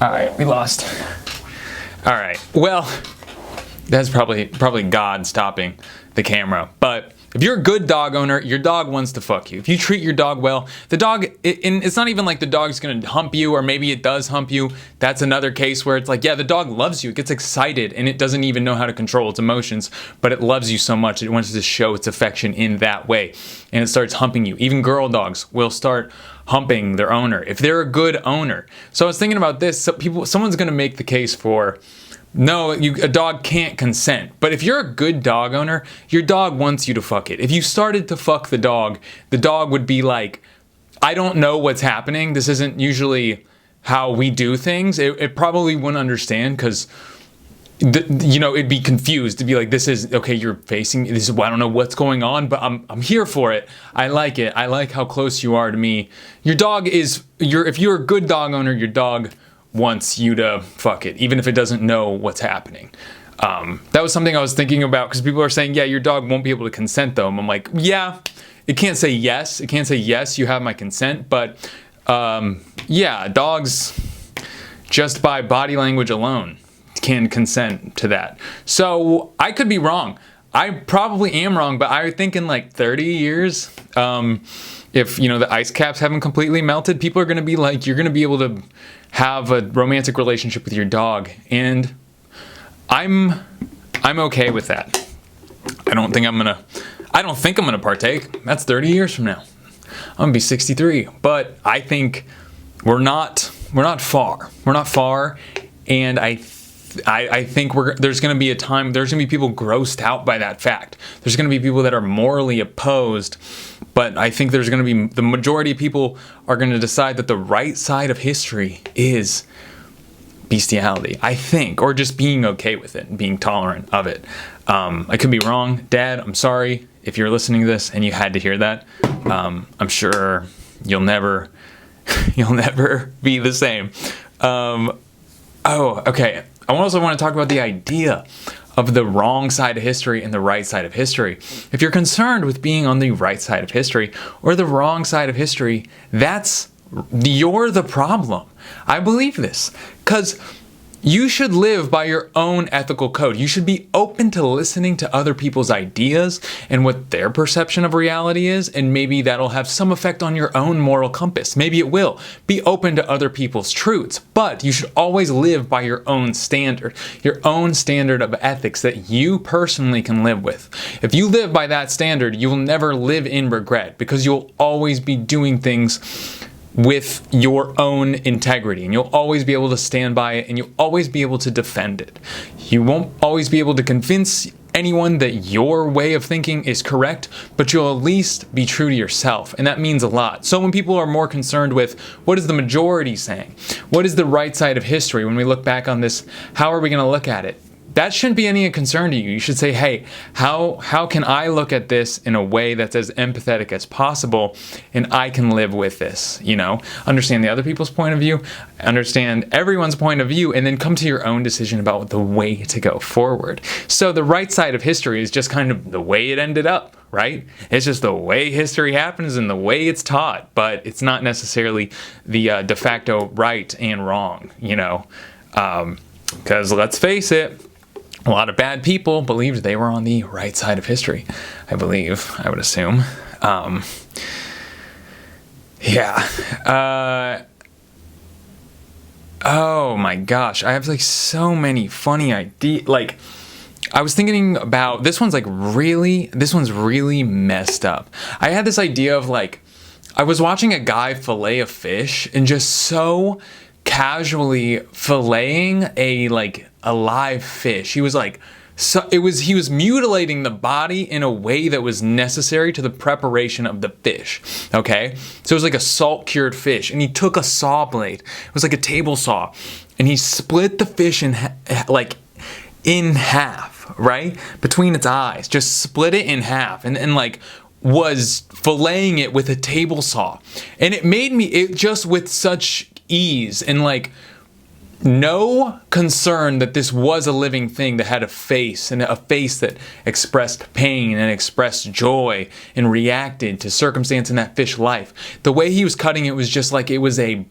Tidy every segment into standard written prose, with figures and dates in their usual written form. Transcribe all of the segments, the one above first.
All right, we lost. All right, well, that's probably God stopping the camera. But if you're a good dog owner, your dog wants to fuck you. If you treat your dog well, the dog, and it's not even like the dog's gonna hump you, or maybe it does hump you. That's another case where it's like, yeah, the dog loves you. It gets excited and it doesn't even know how to control its emotions, but it loves you so much it wants to show its affection in that way. And it starts humping you. Even girl dogs will start humping their owner if they're a good owner. So I was thinking about this. Someone's gonna make the case for, no, a dog can't consent. But if you're a good dog owner, your dog wants you to fuck it. If you started to fuck the dog would be like, I don't know what's happening. This isn't usually how we do things. It probably wouldn't understand because, it'd be confused. To be like, this is, okay, you're facing, this is, I don't know what's going on, but I'm here for it. I like it. I like how close you are to me. Your dog is, if you're a good dog owner, your dog wants you to fuck it, even if it doesn't know what's happening. That was something I was thinking about because people are saying, yeah, your dog won't be able to consent though. And I'm like, yeah, it can't say yes. It can't say yes, you have my consent. But yeah, dogs, just by body language alone, can consent to that. So I could be wrong. I probably am wrong, but I think in like 30 years, if the ice caps haven't completely melted, people are going to be like, you're going to be able to have a romantic relationship with your dog, and I'm okay with that. I don't think I'm gonna partake. That's 30 years from now. I'm gonna be 63, but I think we're not far. We're not far, and I think there's going to be a time, there's going to be people grossed out by that fact. There's going to be people that are morally opposed, but I think there's going to be, the majority of people are going to decide that the right side of history is bestiality, I think, or just being okay with it and being tolerant of it. I could be wrong. Dad, I'm sorry if you're listening to this and you had to hear that. I'm sure you'll never be the same. Okay. I also want to talk about the idea of the wrong side of history and the right side of history. If you're concerned with being on the right side of history or the wrong side of history, you're the problem. I believe this because you should live by your own ethical code. You should be open to listening to other people's ideas and what their perception of reality is, and maybe that'll have some effect on your own moral compass. Maybe it will. Be open to other people's truths, but you should always live by your own standard of ethics that you personally can live with. If you live by that standard, you will never live in regret because you'll always be doing things with your own integrity, and you'll always be able to stand by it, and you'll always be able to defend it. You won't always be able to convince anyone that your way of thinking is correct, but you'll at least be true to yourself, and that means a lot. So when people are more concerned with what is the majority saying, what is the right side of history, when we look back on this, how are we going to look at it? That shouldn't be any concern to you. You should say, hey, how can I look at this in a way that's as empathetic as possible, and I can live with this, Understand the other people's point of view, understand everyone's point of view, and then come to your own decision about the way to go forward. So the right side of history is just kind of the way it ended up, right? It's just the way history happens and the way it's taught, but it's not necessarily the de facto right and wrong, because let's face it, a lot of bad people believed they were on the right side of history. I would assume. Oh my gosh. I have so many funny ideas. I was thinking about, this one's really messed up. I had this idea of I was watching a guy fillet a fish and just so casually filleting a live fish. He was he was mutilating the body in a way that was necessary to the preparation of the fish. Okay? So it was like a salt cured fish, and he took a saw blade. It was like a table saw, and he split the fish in half, right? Between its eyes. Just split it in half and was filleting it with a table saw. And it made me just with such ease and no concern that this was a living thing that had a face, and a face that expressed pain and expressed joy and reacted to circumstance in that fish life. The way he was cutting it was just it was a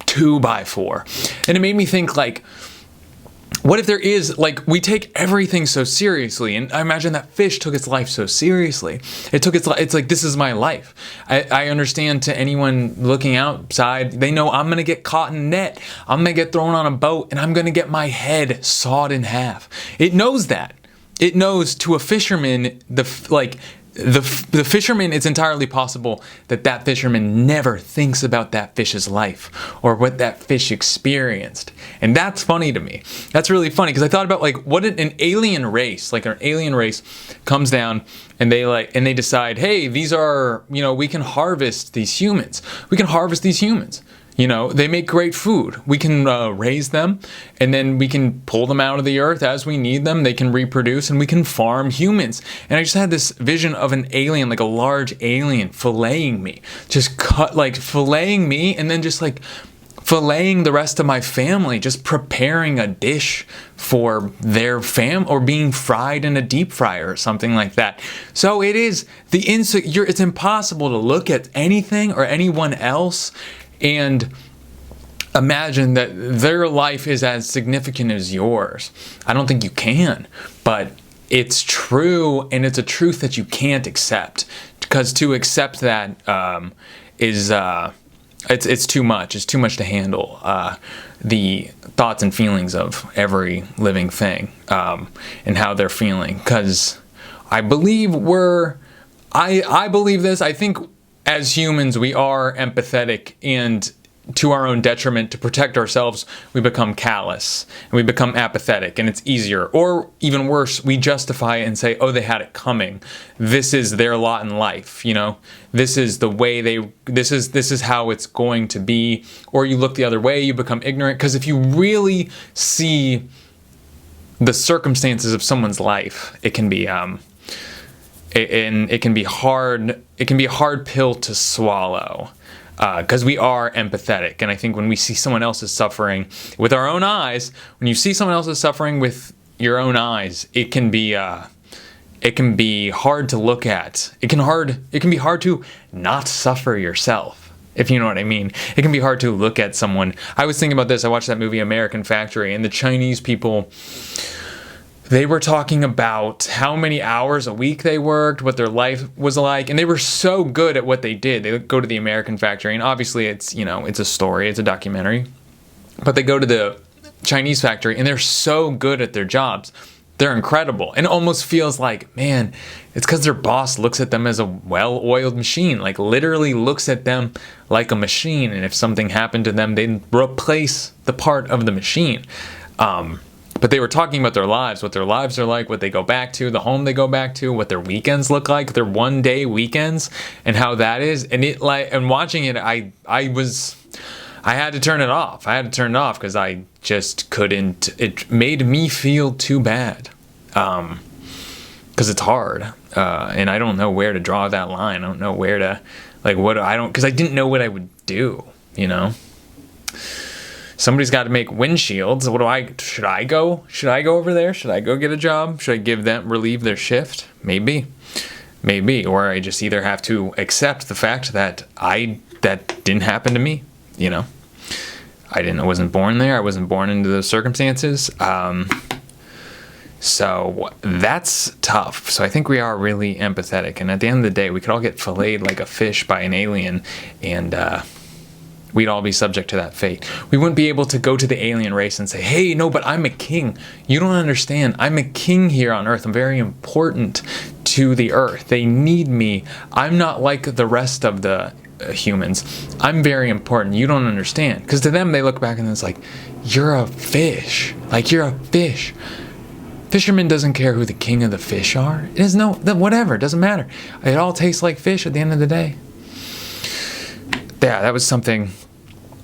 2x4. And it made me think, like, what if there is, like, we take everything so seriously, and I imagine that fish took its life so seriously. It's like, this is my life. I understand, to anyone looking outside, they know I'm going to get caught in a net. I'm going to get thrown on a boat, and I'm going to get my head sawed in half. It knows that. It knows, to a fisherman, the fisherman, it's entirely possible that fisherman never thinks about that fish's life or what that fish experienced. And that's funny to me. That's really funny, because I thought about, like, what an alien race, like an alien race comes down and they decide, hey, these are, we can harvest these humans. We can harvest these humans. They make great food. We can raise them, and then we can pull them out of the earth as we need them. They can reproduce, and we can farm humans. And I just had this vision of an alien, like a large alien, filleting me. Just filleting me, and then just, like, filleting the rest of my family, just preparing a dish for their or being fried in a deep fryer or something like that. So it is it's impossible to look at anything or anyone else and imagine that their life is as significant as yours. I don't think you can, but it's true, and it's a truth that you can't accept, because to accept that is it's too much. It's too much to handle. The thoughts and feelings of every living thing, and how they're feeling. Because I believe I believe this. I think, as humans, we are empathetic, and to our own detriment, to protect ourselves, we become callous and we become apathetic, and it's easier. Or even worse, we justify it and say, oh, they had it coming. This is their lot in life, This is the way this is how it's going to be. Or you look the other way, you become ignorant, because if you really see the circumstances of someone's life, it can be it can be hard. It can be a hard pill to swallow, because we are empathetic. And I think when we see someone else's suffering with our own eyes, when you see someone else's suffering with your own eyes, it can be hard to look at. It can be hard to not suffer yourself, if you know what I mean. It can be hard to look at someone. I was thinking about this. I watched that movie American Factory, and the Chinese people, they were talking about how many hours a week they worked, what their life was like, and they were so good at what they did. They go to the American Factory, and obviously it's a story, it's a documentary, but they go to the Chinese factory, and they're so good at their jobs. They're incredible, and it almost feels like, man, it's because their boss looks at them as a well-oiled machine, like literally looks at them like a machine, and if something happened to them, they'd replace the part of the machine. But they were talking about their lives, what their lives are like, what they go back to, the home they go back to, what their weekends look like, their one-day weekends, and how that is. And watching it, I had to turn it off. I had to turn it off because I just couldn't. It made me feel too bad, because it's hard, and I don't know where to draw that line. I don't know where to, because I didn't know what I would do. Somebody's got to make windshields. Should I go over there? Should I go get a job? Should I relieve their shift? Maybe. Or I just either have to accept the fact that that didn't happen to me. I wasn't born there. I wasn't born into those circumstances. So that's tough. So I think we are really empathetic. And at the end of the day, we could all get filleted like a fish by an alien, and we'd all be subject to that fate. We wouldn't be able to go to the alien race and say, hey, no, but I'm a king. You don't understand. I'm a king here on Earth. I'm very important to the Earth. They need me. I'm not like the rest of the humans. I'm very important. You don't understand. Because to them, they look back and it's like, you're a fish. Like, you're a fish. Fisherman doesn't care who the king of the fish are. It is whatever. It doesn't matter. It all tastes like fish at the end of the day. Yeah, that was something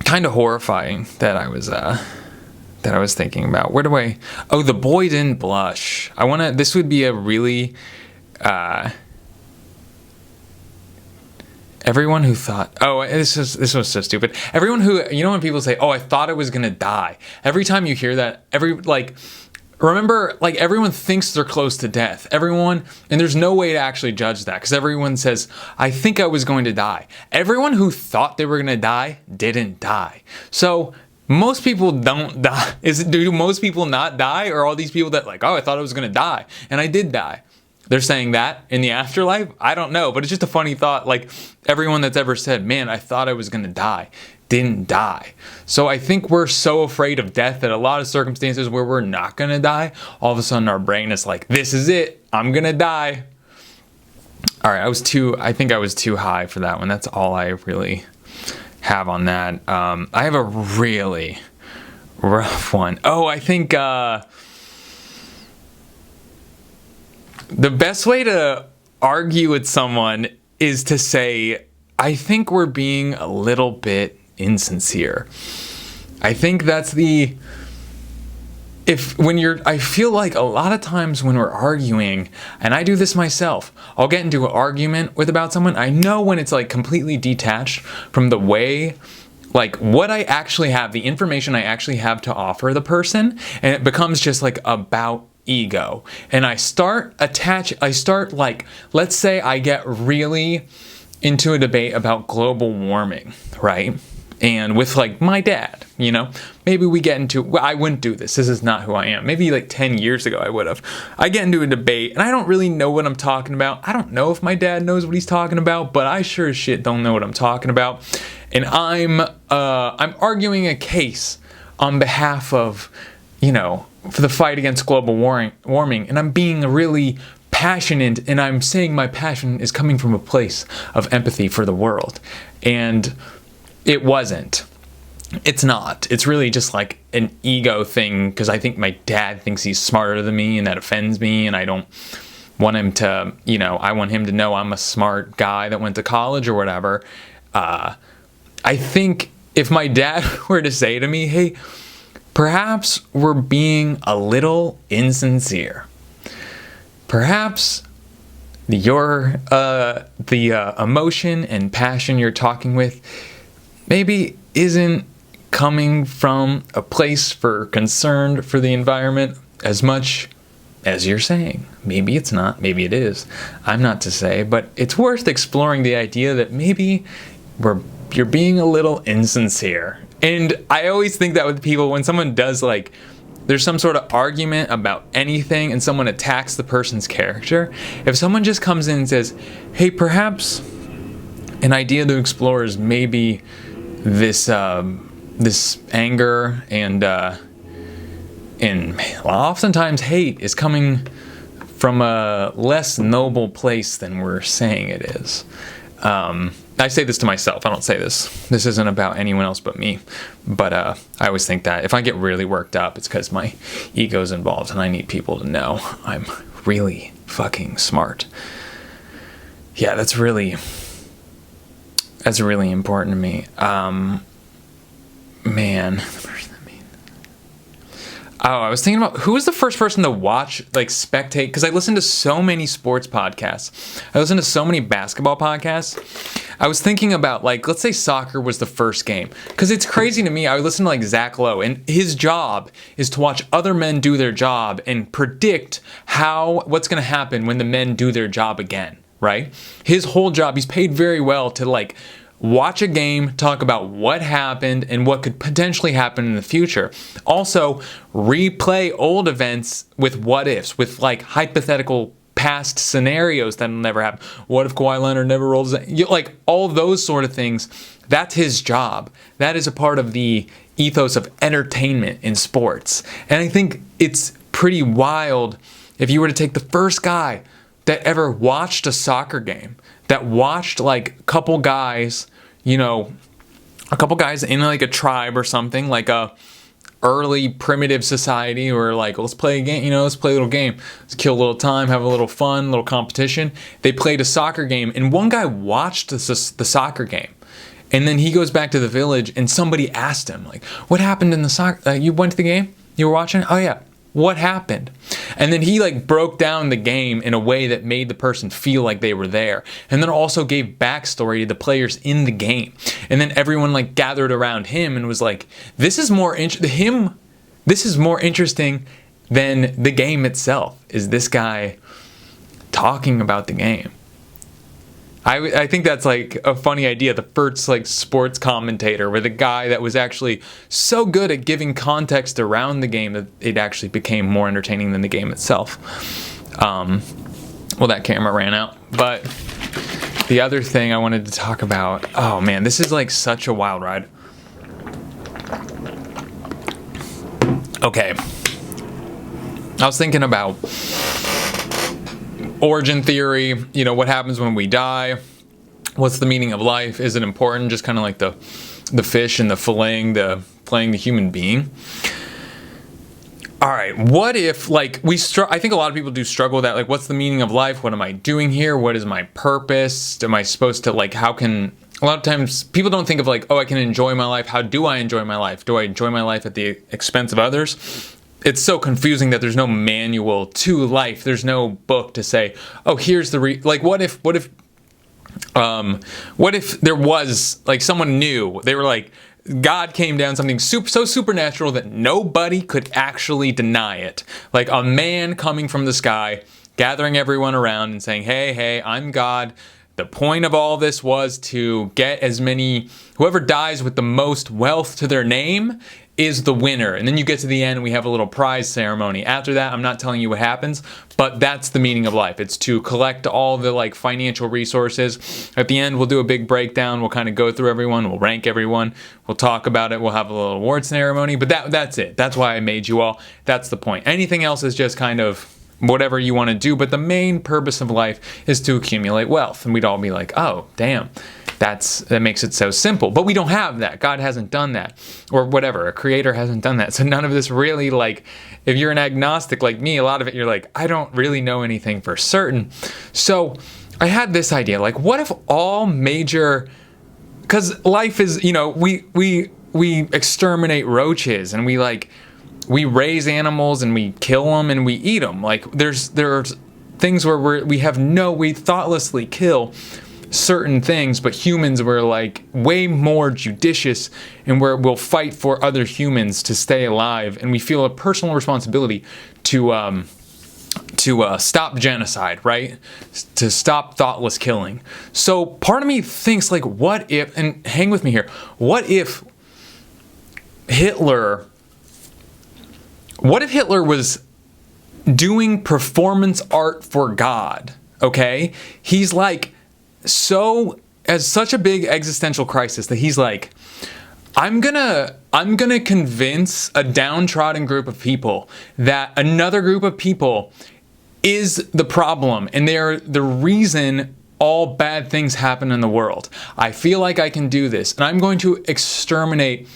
kind of horrifying that I was thinking about. The boy didn't blush. This would be a really, everyone who thought, this was so stupid. Everyone who, when people say, I thought I was going to die. Every time you hear that, remember, like, everyone thinks they're close to death. Everyone, and there's no way to actually judge that because everyone says, I think I was going to die. Everyone who thought they were going to die didn't die. So most people don't die. Do most people not die? Or all these people that like, oh, I thought I was going to die and I did die. They're saying that in the afterlife? I don't know, but it's just a funny thought. Like, everyone that's ever said, man, I thought I was going to die, didn't die. So I think we're so afraid of death that a lot of circumstances where we're not going to die, all of a sudden our brain is like, this is it, I'm going to die. All right, I think I was too high for that one. That's all I really have on that. I have a really rough one. Oh, I think the best way to argue with someone is to say, I think we're being a little bit insincere. I think that's I feel like a lot of times when we're arguing, and I do this myself, I'll get into an argument about someone. I know when it's like completely detached from the way, like what I actually have, the information I actually have to offer the person, and it becomes just like about ego. And let's say I get really into a debate about global warming, right? And with like my dad, maybe we get into, well, I wouldn't do this. This is not who I am. Maybe like 10 years ago I would have. I get into a debate and I don't really know what I'm talking about. I don't know if my dad knows what he's talking about, but I sure as shit don't know what I'm talking about. And I'm arguing a case on behalf of, for the fight against global warming, and I'm being really passionate, and I'm saying my passion is coming from a place of empathy for the world. And it wasn't. It's not. It's really just like an ego thing because I think my dad thinks he's smarter than me, and that offends me, and I don't want him to, I want him to know I'm a smart guy that went to college or whatever. I think if my dad were to say to me, hey, perhaps we're being a little insincere. Perhaps the emotion and passion you're talking with maybe isn't coming from a place for concern for the environment as much as you're saying. Maybe it's not, maybe it is. I'm not to say, but it's worth exploring the idea that maybe you're being a little insincere. And I always think that with people, when someone does there's some sort of argument about anything and someone attacks the person's character, if someone just comes in and says, hey, perhaps an idea to explore is maybe this anger and oftentimes hate is coming from a less noble place than we're saying it is. I say this to myself. I don't say this. This isn't about anyone else but me. But I always think that if I get really worked up, it's because my ego's involved and I need people to know I'm really fucking smart. Yeah, that's really important to me. Man. Oh, I was thinking about who was the first person to watch, spectate, because I listen to so many sports podcasts. I listen to so many basketball podcasts. I was thinking about, let's say soccer was the first game. Because it's crazy to me. I listen to, Zach Lowe, and his job is to watch other men do their job and predict what's going to happen when the men do their job again, right? His whole job, he's paid very well to, watch a game, talk about what happened and what could potentially happen in the future. Also, replay old events with what ifs, with hypothetical past scenarios that'll never happen. What if Kawhi Leonard never rolls? All those sort of things. That's his job. That is a part of the ethos of entertainment in sports. And I think it's pretty wild if you were to take the first guy that ever watched a soccer game, that watched a couple guys, a couple guys in a tribe or something, a early primitive society where let's play a game, let's play a little game, let's kill a little time, have a little fun, little competition. They played a soccer game and one guy watched the soccer game. And then he goes back to the village and somebody asked him, what happened in the soccer? You went to the game? You were watching? Oh yeah. What happened? And then he broke down the game in a way that made the person feel like they were there. And then also gave backstory to the players in the game. And then everyone gathered around him and was this is more interesting than the game itself. Is this guy talking about the game? I think that's like a funny idea. The first like sports commentator, where the guy that was actually so good at giving context around the game that it actually became more entertaining than the game itself. Well, that camera ran out. But the other thing I wanted to talk about, oh man, this is like such a wild ride. Okay. I was thinking about origin theory, you know, what happens when we die? What's the meaning of life? Is it important? Just kind of like the fish and the filleting the human being. All right, what if like I think a lot of people do struggle with that. Like, what's the meaning of life? What am I doing here? What is my purpose? Am I supposed to like, how can, a lot of times people don't think of like, oh, I can enjoy my life. How do I enjoy my life? Do I enjoy my life at the expense of others? It's so confusing that there's no manual to life. There's no book to say, oh, here's the like. What if there was like someone knew, they were like, God came down, something so supernatural that nobody could actually deny it. Like a man coming from the sky, gathering everyone around and saying, hey, I'm God. The point of all this was to get as many, whoever dies with the most wealth to their name is the winner. And then you get to the end and we have a little prize ceremony. After that, I'm not telling you what happens, but that's the meaning of life. It's to collect all the like financial resources. At the end, we'll do a big breakdown. We'll kind of go through everyone. We'll rank everyone. We'll talk about it. We'll have a little award ceremony, but that's it. That's why I made you all. That's the point. Anything else is just kind of whatever you want to do, but the main purpose of life is to accumulate wealth. And we'd all be like, oh, damn. That makes it so simple. But we don't have that. God hasn't done that. Or whatever. A creator hasn't done that. So none of this really, like, if you're an agnostic like me, a lot of it you're like, I don't really know anything for certain. So I had this idea, like, what if all major, because life is, you know, we exterminate roaches and we raise animals and we kill them and we eat them. Like there's things where we thoughtlessly kill certain things, but humans were like way more judicious, and we'll fight for other humans to stay alive, and we feel a personal responsibility to stop genocide, right? To stop thoughtless killing. So part of me thinks like, what if, and hang with me here, what if Hitler was doing performance art for God, okay? He's like, as such a big existential crisis that he's like, I'm gonna convince a downtrodden group of people that another group of people is the problem and they're the reason all bad things happen in the world. I feel like I can do this, and I'm going to exterminate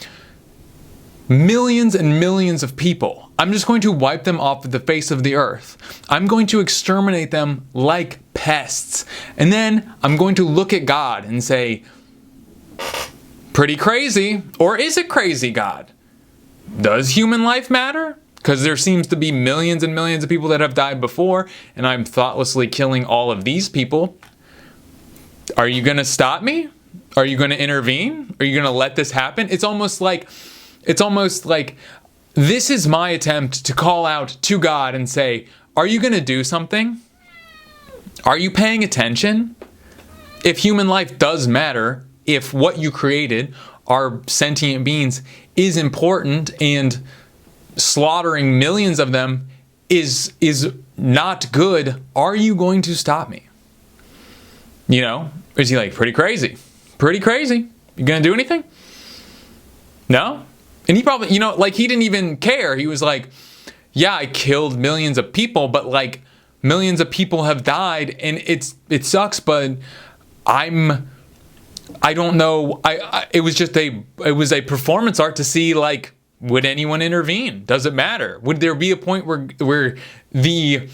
millions and millions of people. I'm just going to wipe them off the face of the earth. I'm going to exterminate them like pests. And then I'm going to look at God and say, pretty crazy. Or is it crazy, God? Does human life matter? Because there seems to be millions and millions of people that have died before, and I'm thoughtlessly killing all of these people. Are you going to stop me? Are you going to intervene? Are you going to let this happen? It's almost like this is my attempt to call out to God and say, are you going to do something? Are you paying attention? If human life does matter, if what you created, our sentient beings, is important, and slaughtering millions of them is not good, are you going to stop me? You know, is he like, pretty crazy? Pretty crazy. You going to do anything? No? And he probably, you know, like he didn't even care. He was like, yeah, I killed millions of people, but like millions of people have died and it sucks, but I don't know. It was a performance art to see, like, would anyone intervene? Does it matter? Would there be a point where the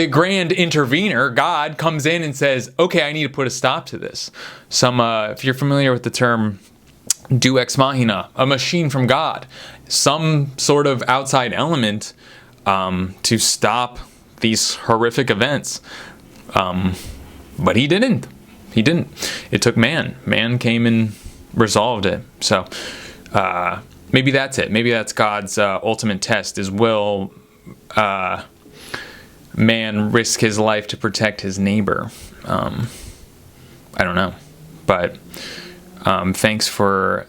grand intervener, God, comes in and says, okay, I need to put a stop to this. If you're familiar with the term Deus ex machina, a machine from God, some sort of outside element to stop these horrific events. But he didn't. It took man. Man came and resolved it. So maybe that's it. Maybe that's God's ultimate test is, will man risk his life to protect his neighbor? I don't know, but thanks for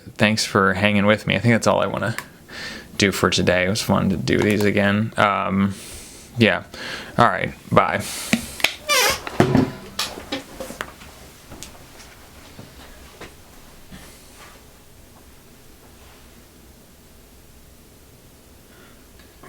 hanging with me. I think that's all I want to do for today. It was fun to do these again. Yeah. All right. Bye.